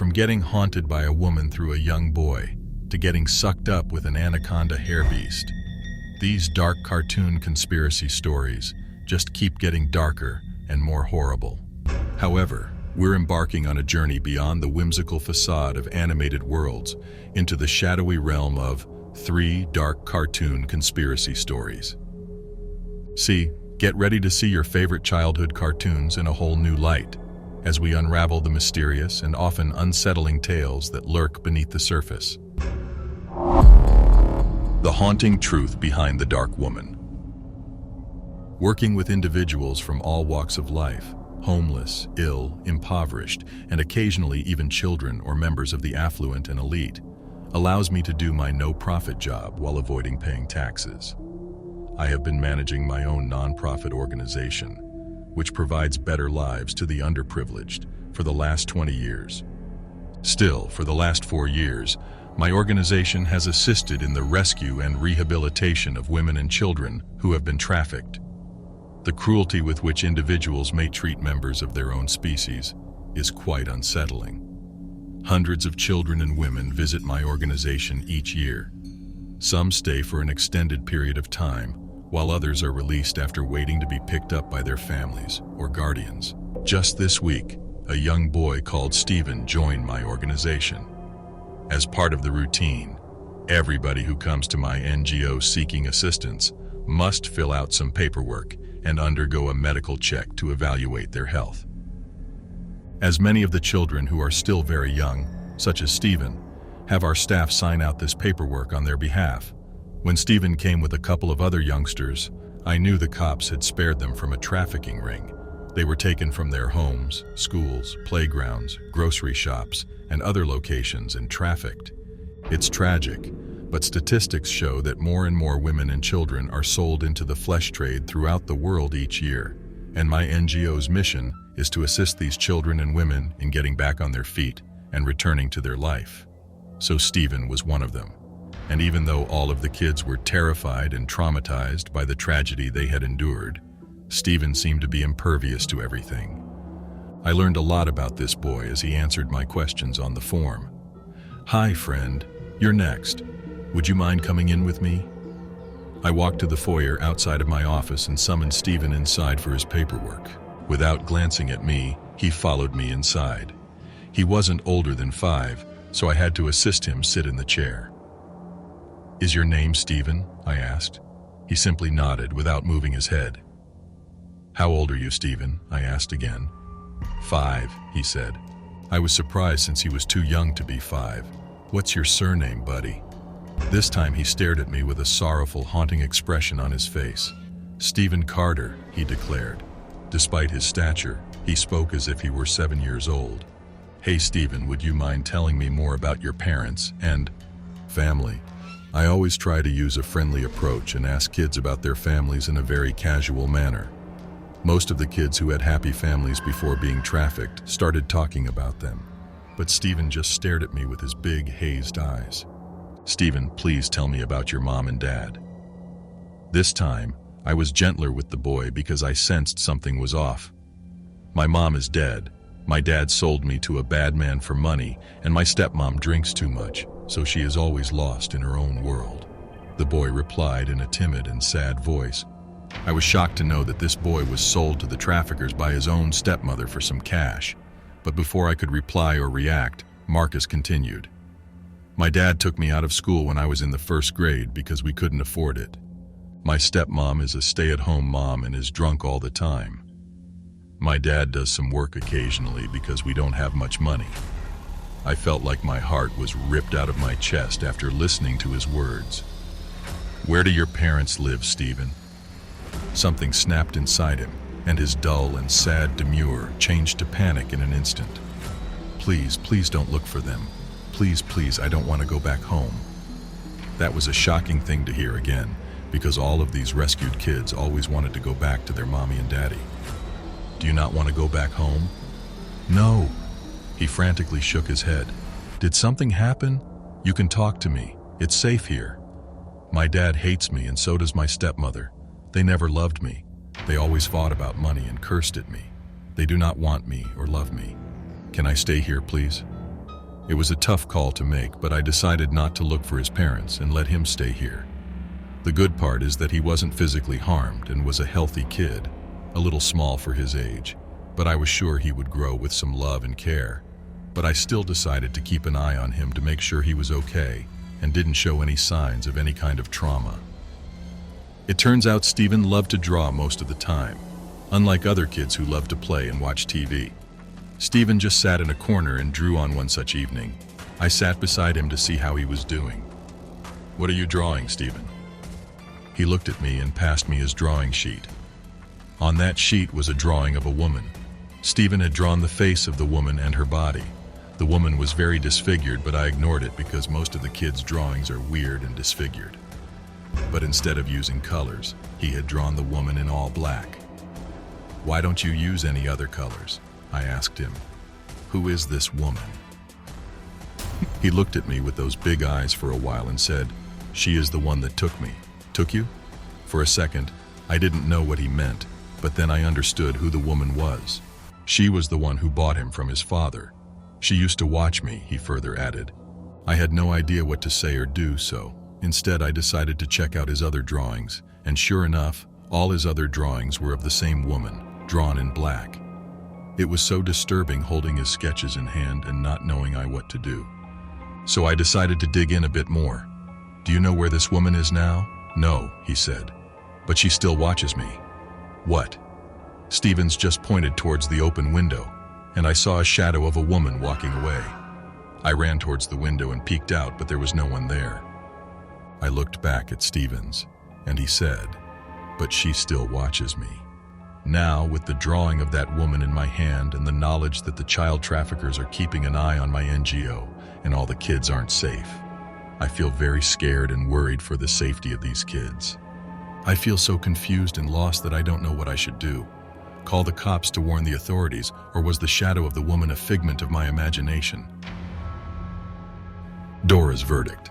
From getting haunted by a woman through a young boy, to getting sucked up with an anaconda hair beast, these dark cartoon conspiracy stories just keep getting darker and more horrible. However, we're embarking on a journey beyond the whimsical facade of animated worlds into the shadowy realm of 3 dark cartoon conspiracy stories. Get ready to see your favorite childhood cartoons in a whole new light, as we unravel the mysterious and often unsettling tales that lurk beneath the surface. The haunting truth behind the dark woman. Working with individuals from all walks of life, homeless, ill, impoverished, and occasionally even children or members of the affluent and elite, allows me to do my no-profit job while avoiding paying taxes. I have been managing my own nonprofit organization, which provides better lives to the underprivileged, for the last 20 years. Still, for the last 4 years, my organization has assisted in the rescue and rehabilitation of women and children who have been trafficked. The cruelty with which individuals may treat members of their own species is quite unsettling. Hundreds of children and women visit my organization each year. Some stay for an extended period of time, while others are released after waiting to be picked up by their families or guardians. Just this week, a young boy called Stephen joined my organization. As part of the routine, everybody who comes to my NGO seeking assistance must fill out some paperwork and undergo a medical check to evaluate their health. As many of the children who are still very young, such as Stephen, have our staff sign out this paperwork on their behalf. When Stephen came with a couple of other youngsters, I knew the cops had spared them from a trafficking ring. They were taken from their homes, schools, playgrounds, grocery shops, and other locations and trafficked. It's tragic, but statistics show that more and more women and children are sold into the flesh trade throughout the world each year, and my NGO's mission is to assist these children and women in getting back on their feet and returning to their life. So Stephen was one of them. And even though all of the kids were terrified and traumatized by the tragedy they had endured, Stephen seemed to be impervious to everything. I learned a lot about this boy as he answered my questions on the form. "Hi, friend. You're next. Would you mind coming in with me?" I walked to the foyer outside of my office and summoned Stephen inside for his paperwork. Without glancing at me, he followed me inside. He wasn't older than 5, so I had to assist him sit in the chair. "Is your name Stephen?" I asked. He simply nodded without moving his head. "How old are you, Stephen?" I asked again. 5, he said. I was surprised since he was too young to be 5. "What's your surname, buddy?" This time he stared at me with a sorrowful, haunting expression on his face. "Stephen Carter," he declared. Despite his stature, he spoke as if he were 7 years old. "Hey Stephen, would you mind telling me more about your parents and family?" I always try to use a friendly approach and ask kids about their families in a very casual manner. Most of the kids who had happy families before being trafficked started talking about them, but Stephen just stared at me with his big, hazed eyes. "Stephen, please tell me about your mom and dad." This time, I was gentler with the boy because I sensed something was off. "My mom is dead. My dad sold me to a bad man for money, and my stepmom drinks too much, so she is always lost in her own world," the boy replied in a timid and sad voice. I was shocked to know that this boy was sold to the traffickers by his own stepmother for some cash. But before I could reply or react, Marcus continued. "My dad took me out of school when I was in the 1st grade because we couldn't afford it. My stepmom is a stay-at-home mom and is drunk all the time. My dad does some work occasionally because we don't have much money." I felt like my heart was ripped out of my chest after listening to his words. "Where do your parents live, Stephen?" Something snapped inside him, and his dull and sad demure changed to panic in an instant. "Please, please don't look for them. Please, please, I don't want to go back home." That was a shocking thing to hear again, because all of these rescued kids always wanted to go back to their mommy and daddy. "Do you not want to go back home?" "No." He frantically shook his head. "Did something happen? You can talk to me. It's safe here. My dad hates me and so does my stepmother. They never loved me. They always fought about money and cursed at me. They do not want me or love me. Can I stay here, please?" It was a tough call to make, but I decided not to look for his parents and let him stay here. The good part is that he wasn't physically harmed and was a healthy kid, a little small for his age, but I was sure he would grow with some love and care. But I still decided to keep an eye on him to make sure he was okay and didn't show any signs of any kind of trauma. It turns out Steven loved to draw most of the time, unlike other kids who love to play and watch TV. Steven just sat in a corner and drew on one such evening. I sat beside him to see how he was doing. "What are you drawing, Steven?" He looked at me and passed me his drawing sheet. On that sheet was a drawing of a woman. Steven had drawn the face of the woman and her body. The woman was very disfigured, but I ignored it because most of the kids' drawings are weird and disfigured. But instead of using colors, he had drawn the woman in all black. "Why don't you use any other colors?" I asked him. "Who is this woman?" He looked at me with those big eyes for a while and said, "She is the one that took me." "Took you?" For a second, I didn't know what he meant, but then I understood who the woman was. She was the one who bought him from his father. "She used to watch me," he further added. I had no idea what to say or do, so instead I decided to check out his other drawings, and sure enough, all his other drawings were of the same woman, drawn in black. It was so disturbing holding his sketches in hand and not knowing what to do. So I decided to dig in a bit more. "Do you know where this woman is now?" "No," he said, "but she still watches me." "What?" Stevens just pointed towards the open window, and I saw a shadow of a woman walking away. I ran towards the window and peeked out, but there was no one there. I looked back at Stevens, and he said, "But she still watches me." Now, with the drawing of that woman in my hand and the knowledge that the child traffickers are keeping an eye on my NGO and all the kids aren't safe, I feel very scared and worried for the safety of these kids. I feel so confused and lost that I don't know what I should do. Call the cops to warn the authorities, or was the shadow of the woman a figment of my imagination? Doras Verdict.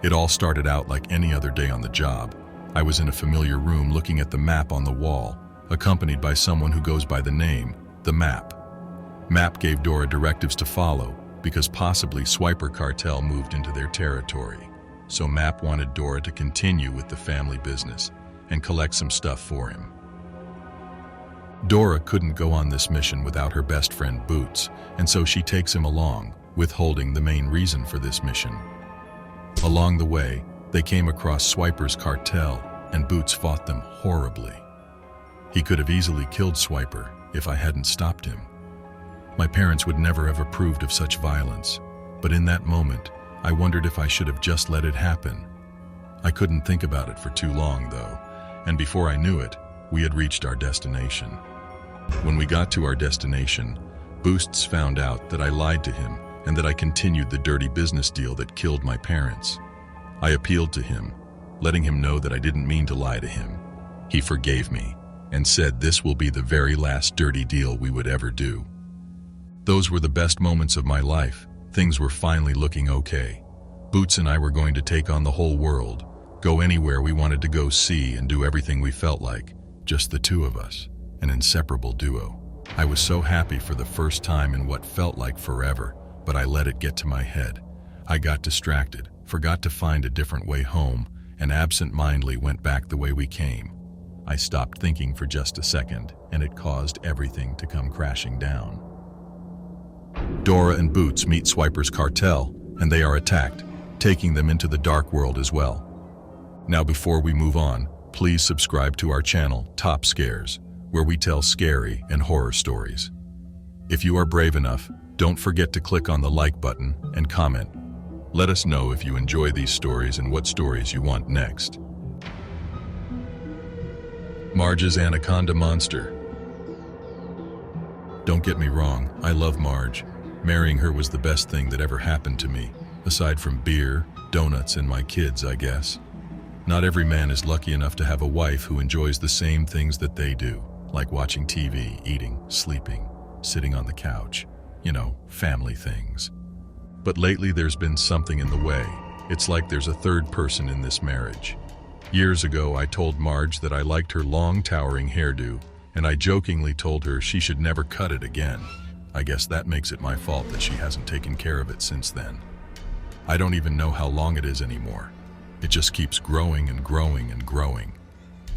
It all started out like any other day on the job. I was in a familiar room looking at the map on the wall, accompanied by someone who goes by the name, the Map. Map gave Dora directives to follow, because possibly Swiper cartel moved into their territory. So Map wanted Dora to continue with the family business and collect some stuff for him. Dora couldn't go on this mission without her best friend Boots, and so she takes him along, withholding the main reason for this mission. Along the way, they came across Swiper's cartel, and Boots fought them horribly. He could have easily killed Swiper if I hadn't stopped him. My parents would never have approved of such violence, but in that moment, I wondered if I should have just let it happen. I couldn't think about it for too long, though, and before I knew it, we had reached our destination. When we got to our destination, Boots found out that I lied to him and that I continued the dirty business deal that killed my parents. I appealed to him, letting him know that I didn't mean to lie to him. He forgave me and said this will be the very last dirty deal we would ever do. Those were the best moments of my life. Things were finally looking okay. Boots and I were going to take on the whole world, go anywhere we wanted to go see, and do everything we felt like, just the two of us, an inseparable duo. I was so happy for the first time in what felt like forever, but I let it get to my head. I got distracted, forgot to find a different way home, and absent-mindedly went back the way we came. I stopped thinking for just a second, and it caused everything to come crashing down. Dora and Boots meet Swiper's cartel, and they are attacked, taking them into the dark world as well. Now before we move on, please subscribe to our channel, Top Scares, where we tell scary and horror stories. If you are brave enough, don't forget to click on the like button and comment. Let us know if you enjoy these stories and what stories you want next. Marges Anaconda Monster. Don't get me wrong, I love Marge. Marrying her was the best thing that ever happened to me, aside from beer, donuts, and my kids, I guess. Not every man is lucky enough to have a wife who enjoys the same things that they do, like watching TV, eating, sleeping, sitting on the couch. You know, family things. But lately there's been something in the way. It's like there's a third person in this marriage. Years ago, I told Marge that I liked her long, towering hairdo, and I jokingly told her she should never cut it again. I guess that makes it my fault that she hasn't taken care of it since then. I don't even know how long it is anymore. It just keeps growing and growing and growing.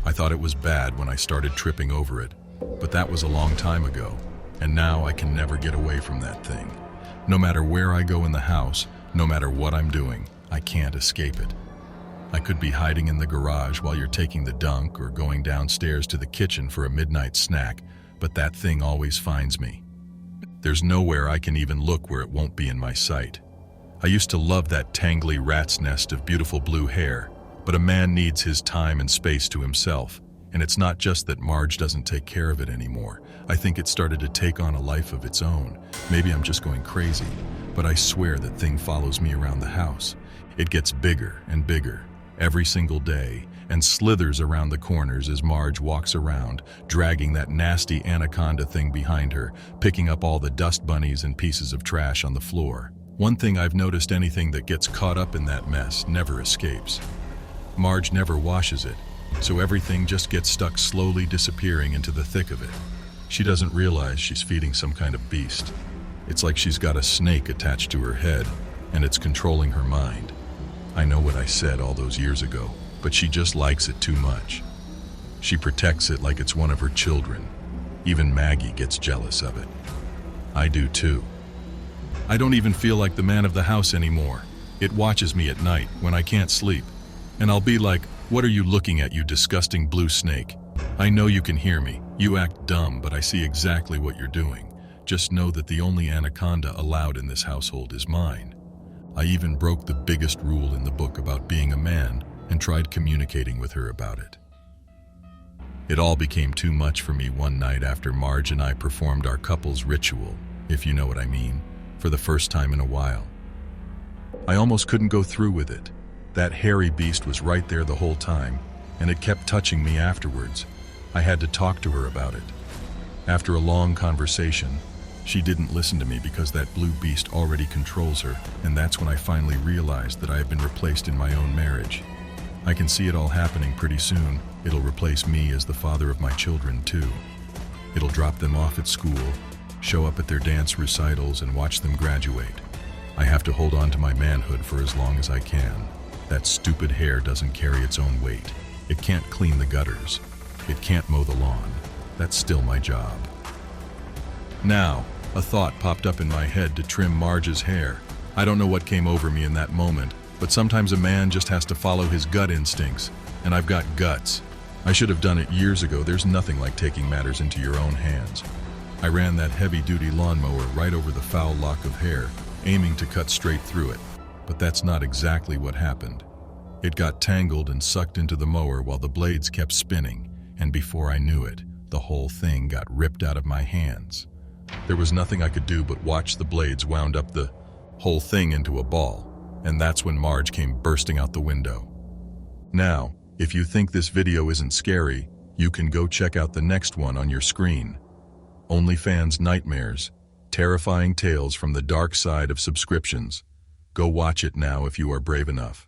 I thought it was bad when I started tripping over it, but that was a long time ago, and now I can never get away from that thing. No matter where I go in the house, no matter what I'm doing, I can't escape it. I could be hiding in the garage while you're taking the dunk or going downstairs to the kitchen for a midnight snack, but that thing always finds me. There's nowhere I can even look where it won't be in my sight. I used to love that tangly rat's nest of beautiful blue hair, but a man needs his time and space to himself, and it's not just that Marge doesn't take care of it anymore. I think it started to take on a life of its own. Maybe I'm just going crazy, but I swear that thing follows me around the house. It gets bigger and bigger every single day and slithers around the corners as Marge walks around, dragging that nasty anaconda thing behind her, picking up all the dust bunnies and pieces of trash on the floor. One thing I've noticed, anything that gets caught up in that mess never escapes. Marge never washes it, so everything just gets stuck, slowly disappearing into the thick of it. She doesn't realize she's feeding some kind of beast. It's like she's got a snake attached to her head, and it's controlling her mind. I know what I said all those years ago, but she just likes it too much. She protects it like it's one of her children. Even Maggie gets jealous of it. I do too. I don't even feel like the man of the house anymore. It watches me at night when I can't sleep, and I'll be like, "What are you looking at, you disgusting blue snake? I know you can hear me. You act dumb, but I see exactly what you're doing. Just know that the only anaconda allowed in this household is mine." I even broke the biggest rule in the book about being a man and tried communicating with her about it. It all became too much for me one night after Marge and I performed our couple's ritual, if you know what I mean, for the first time in a while. I almost couldn't go through with it. That hairy beast was right there the whole time, and it kept touching me afterwards. I had to talk to her about it. After a long conversation, she didn't listen to me because that blue beast already controls her, and that's when I finally realized that I have been replaced in my own marriage. I can see it all happening pretty soon. It'll replace me as the father of my children too. It'll drop them off at school, show up at their dance recitals, and watch them graduate. I have to hold on to my manhood for as long as I can. That stupid hair doesn't carry its own weight. It can't clean the gutters. It can't mow the lawn. That's still my job. Now, a thought popped up in my head to trim Marge's hair. I don't know what came over me in that moment, but sometimes a man just has to follow his gut instincts, and I've got guts. I should have done it years ago. There's nothing like taking matters into your own hands. I ran that heavy-duty lawnmower right over the foul lock of hair, aiming to cut straight through it. But that's not exactly what happened. It got tangled and sucked into the mower while the blades kept spinning, and before I knew it, the whole thing got ripped out of my hands. There was nothing I could do but watch the blades wound up the whole thing into a ball, and that's when Marge came bursting out the window. Now, if you think this video isn't scary, you can go check out the next one on your screen. OnlyFans Nightmares, Terrifying Tales from the Dark Side of Subscriptions. Go watch it now if you are brave enough.